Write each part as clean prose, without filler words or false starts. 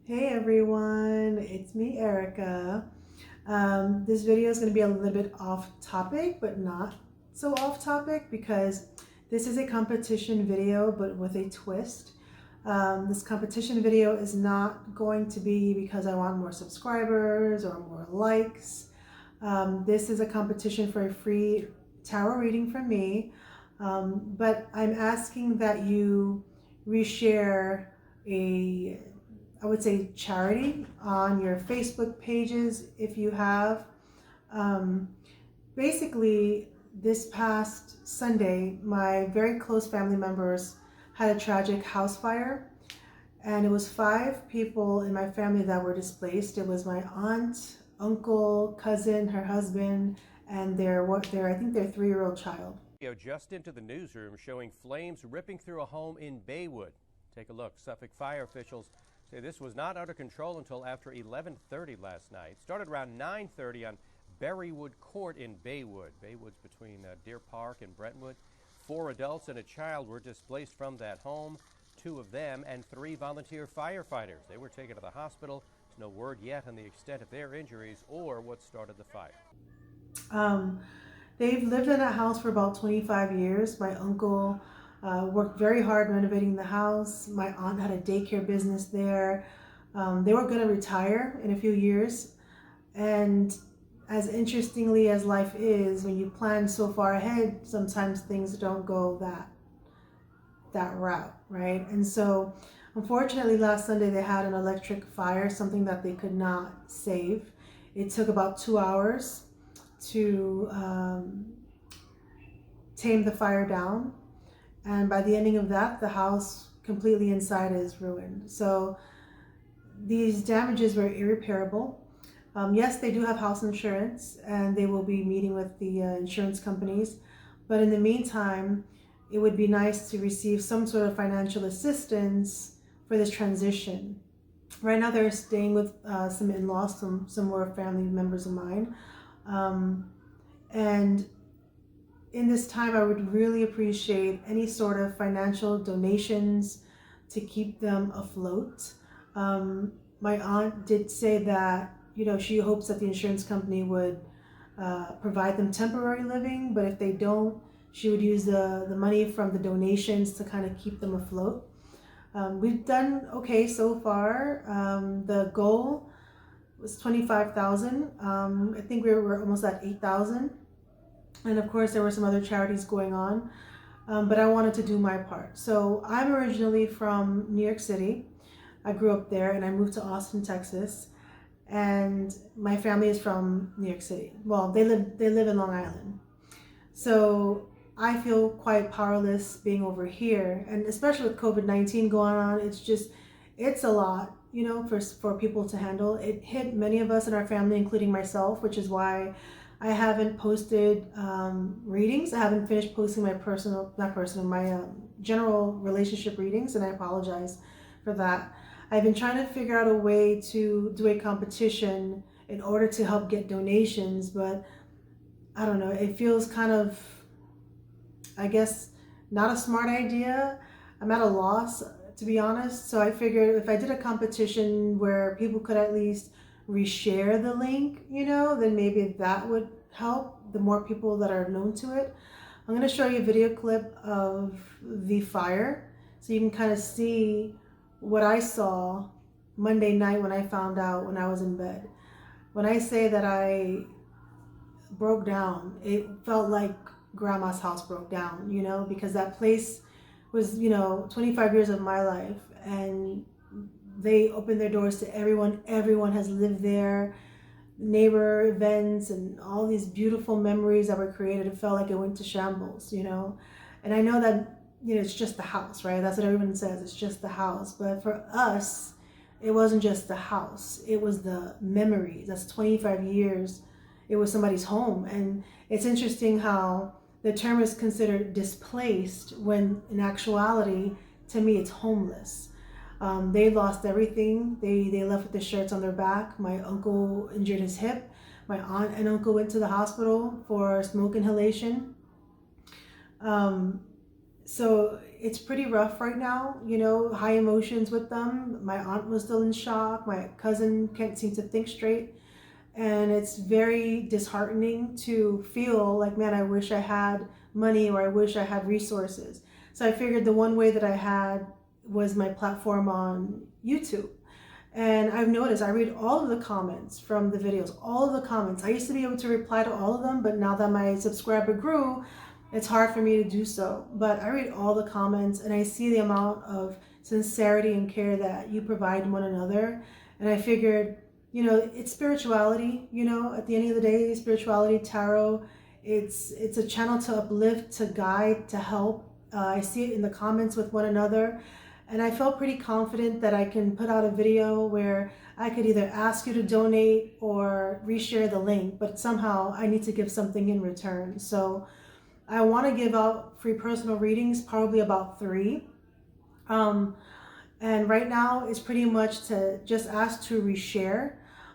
Hey everyone, it's me, Erica. This video is going to be a little bit off topic, but not so off topic because this is a competition video, but with a twist. This competition video is not going to be because I want more subscribers or more likes. This is a competition for a free tarot reading from me, but I'm asking that you reshare I would say charity on your Facebook pages if you have. Um, Basically, this past Sunday, my very close family members had a tragic house fire, and it was 5 people in my family that were displaced. It was my aunt, uncle, cousin, her husband, and I think their 3-year-old child. Just into the newsroom showing flames ripping through a home in Baywood. Take a look. Suffolk fire officials say this was not under control until after 11:30 last night. Started around 9:30 on Berrywood Court in Baywood. Baywood's between Deer Park and Brentwood. 4 adults and a child were displaced from that home. 2 of them and 3 volunteer firefighters. They were taken to the hospital. There's no word yet on the extent of their injuries or what started the fire. They've lived in that house for about 25 years. My uncle worked very hard renovating the house. My aunt had a daycare business there. They were going to retire in a few years. And as interestingly as life is, when you plan so far ahead, sometimes things don't go that route, right? And so unfortunately last Sunday they had an electric fire, something that they could not save. It took about 2 hours to tame the fire down, and by the ending of that, the house completely inside is ruined. So these damages were irreparable. Yes, they do have house insurance, and they will be meeting with the insurance companies, but in the meantime, it would be nice to receive some sort of financial assistance for this transition. Right now they're staying with some in-laws, some more family members of mine. And in this time, I would really appreciate any sort of financial donations to keep them afloat. My aunt did say that, she hopes that the insurance company would provide them temporary living, but if they don't, she would use the money from the donations to kind of keep them afloat. We've done okay so far. The goal was 25,000. I think we were almost at 8,000. And of course there were some other charities going on, but I wanted to do my part. So I'm originally from New York City. I grew up there and I moved to Austin, Texas. And my family is from New York City. Well, they live in Long Island. So I feel quite powerless being over here, and especially with COVID-19 going on, it's a lot, for people to handle. It hit many of us in our family, including myself, which is why I haven't posted readings. I haven't finished posting my general relationship readings, and I apologize for that. I've been trying to figure out a way to do a competition in order to help get donations, but I don't know, it feels kind of, I guess, not a smart idea. I'm at a loss, to be honest. So I figured if I did a competition where people could at least reshare the link, then maybe that would help the more people that are known to it. I'm going to show you a video clip of the fire so you can kind of see what I saw Monday night when I found out when I was in bed. When I say that I broke down, it felt like grandma's house broke down, because that place was, 25 years of my life, and they opened their doors to everyone. Everyone has lived there, neighbor events and all these beautiful memories that were created. It felt like it went to shambles, and I know that, it's just the house, right? That's what everyone says, it's just the house. But for us, it wasn't just the house, it was the memories. That's 25 years. It was somebody's home. And it's interesting how the term is considered displaced when in actuality, to me, it's homeless. They lost everything. They left with the shirts on their back. My uncle injured his hip. My aunt and uncle went to the hospital for smoke inhalation. So it's pretty rough right now, you know, high emotions with them. My aunt was still in shock. My cousin can't seem to think straight. And it's very disheartening to feel like, man, I wish I had money or I wish I had resources. So I figured the one way that I had was my platform on YouTube. And I've noticed I read all of the comments from the videos, all of the comments. I used to be able to reply to all of them, but now that my subscriber grew, it's hard for me to do so. But I read all the comments and I see the amount of sincerity and care that you provide one another. And I figured, you know, it's spirituality, you know, at the end of the day, spirituality, tarot, it's a channel to uplift, to guide, to help. I see it in the comments with one another. And I felt pretty confident that I can put out a video where I could either ask you to donate or reshare the link, but somehow I need to give something in return. So I want to give out free personal readings, probably about 3. And right now it's pretty much to just ask to reshare.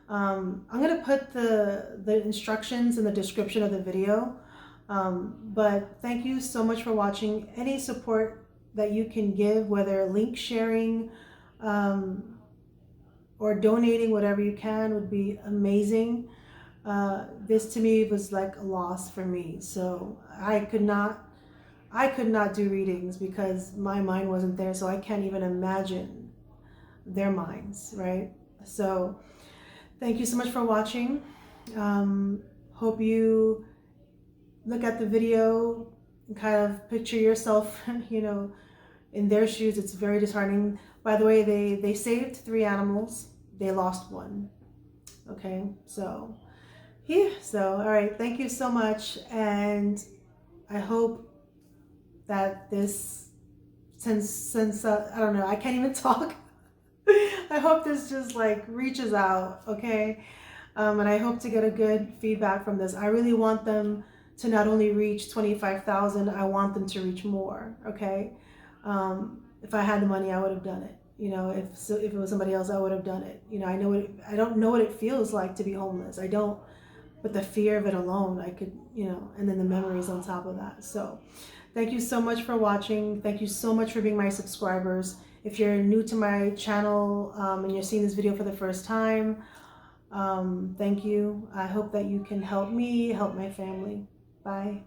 I'm going to put the instructions in the description of the video. But thank you so much for watching. Any support that you can give, whether link sharing or donating, whatever you can, would be amazing. This to me was like a loss for me. So I could not do readings because my mind wasn't there. So I can't even imagine their minds, right? So thank you so much for watching. Hope you look at the video and kind of picture yourself, you know, in their shoes. It's very disheartening. By the way, they saved 3 animals. They lost 1. Okay, so yeah. So all right, thank you so much, and I hope that this since I don't know, I can't even talk. I hope this just like reaches out, okay? And I hope to get a good feedback from this. I really want them to not only reach 25,000, I want them to reach more, okay? If I had the money, I would have done it. You know, if it was somebody else, I would have done it. You know, I don't know what it feels like to be homeless. I don't, but the fear of it alone, I could, you know, and then the memories on top of that. So thank you so much for watching. Thank you so much for being my subscribers. If you're new to my channel and you're seeing this video for the first time, thank you. I hope that you can help me, help my family. Bye.